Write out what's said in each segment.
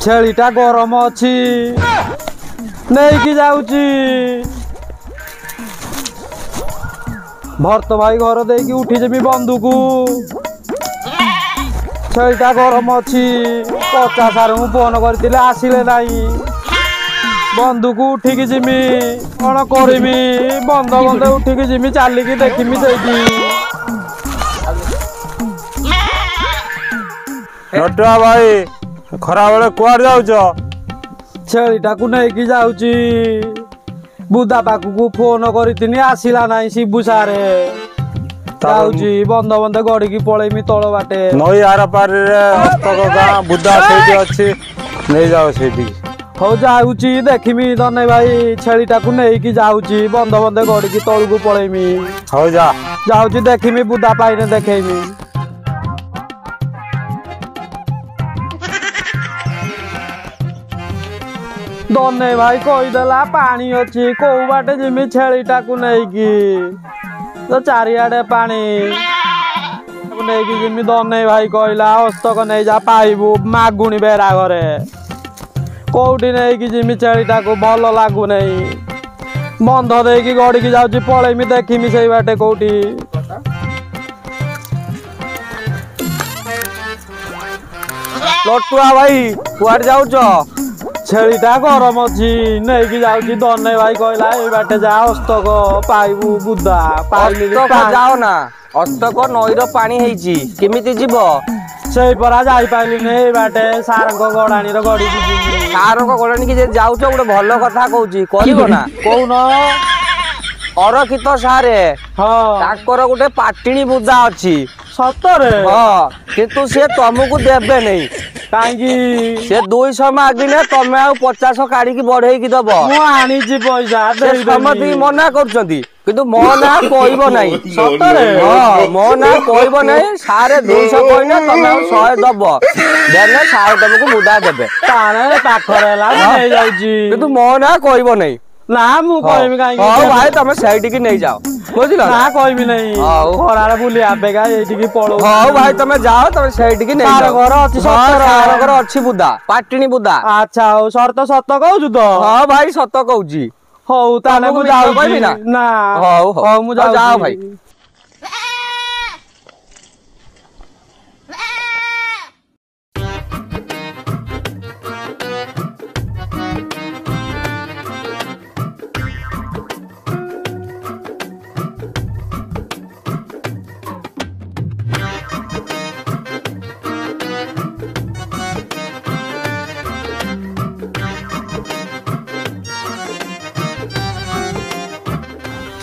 छेलीटा गरम अच्छी नहीं कि जाऊची भरत भाई घर देकी उठी जमी बंधु को छेलीटा गरम अच्छी 50 सार फोन करते आसिले नहीं बंधु को उठिकी जिमी कौन करमी बंद बंद उठिकी जिमी चलिकी देखमी से नटुआ भाई खरा बेले कुआर जाऊच छेलीटा को नहीं जाऊची बुदा पाखु फोन करी आसिला नहीं शिबू सारे जाऊची बंद बंद गड़िकी पलैमी तल बाटे नई आर पार बुदा से अच्छी नहीं जाओ से हो जाऊची देखमी दने भाई छेलीटा को नहीं जाऊची बंद बंद गड़िकी तल को पलैमी हो जा जाऊची देखमी बुदा पाइने देखेमी दने भाई कहीदेला पानी अच्छी कौ बाटे जिमी छेलीटा को नहीं तो चारिआडे पानी नहीं जिमी दने भाई कहला हस्तक नहीं जा पाइबू मागुणी बेरा घरे कौटी नहीं जिमी छेलीटा को भल लागू नहीं बंध देकी गड़िकी जाऊँ पलैमी देखमी से बाटे कौटी लटुआ भाई कुआर जाऊच छेलीटा गरम अच्छी नहीं जाऊँ दने भाई कहला ये बाटे जा हस्तक पाइबू बुदा जाओ ना हस्तक नईर पानी केमिति जीव से परा जापारे नहीं बाटे सार गड़ाणी गड़ी सार गड़ाणी की जाऊच गोटे भल कथा कहूँ ना कौन अरखित सारे हाँ गोटे पाटिणी बुदा अच्छी सतरे हाँ किंतु सी तुमको देवे नहीं कहीं से 200 मागिले तमे आ 50 काढ़ी बढ़ेकी दब आनी पैसा समझ मना कर मो ना कह ना सतरे हाँ मो ना कह ना सारे 200 कहना तमे 100 दब देने सारे तुमको मुदा देवे पाखर मो ना कह ना ना मु कहमी कहीं भाई तुम सैठी नहीं जाओ बुझल ना कहमी नहीं खरार बुली आबेगा ये पड़ो हाँ भाई तुम जाओ तुम सैठी नहीं घर अच्छी घर अच्छी बुदा पाटिणी बुदा अच्छा हो शर्त सत कहू तो हाँ भाई सत कहूँ हौ ताने मु जाउची ना हौ मु जाओ भाई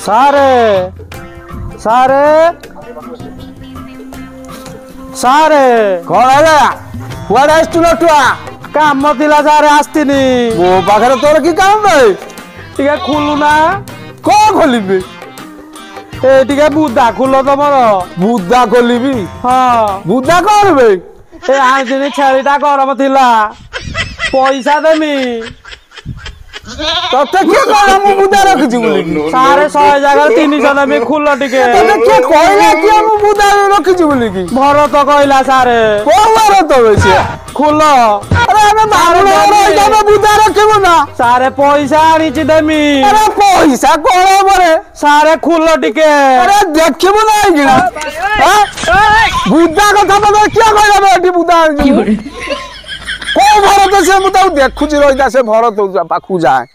सारे सारे सारे कौन है कुआडे आस्तु नटुआ काम थिला सारे आस्तिनी मो पाखरे तोर की काम भाई टिके खुलु ना कौन खोलिबी ए टिके बुदा खुलो तमर बुदा खोलिबी हां बुदा कौन बे ए आजिनी छेलीटा गरम थिला पैसा देमी तते के कहला मु बुदा रखछि बोली सारे 100 जगह 300 देमी खुलो टिके तते के कहला कि मु बुदा रखछि बोली की भरत कहला सारे को भरत बेसे खुलो अरे हमें मारलो रे जब बुदा रखबो ना सारे पैसा आनी छि देमी अरे पैसा कोला परे सारे खुलो टिके अरे देखबो ना किना हां बुदा कथा बता क्या कहला बेटी बुदा को भरत से मु देखु छी रहिता से भरत पाखु जाए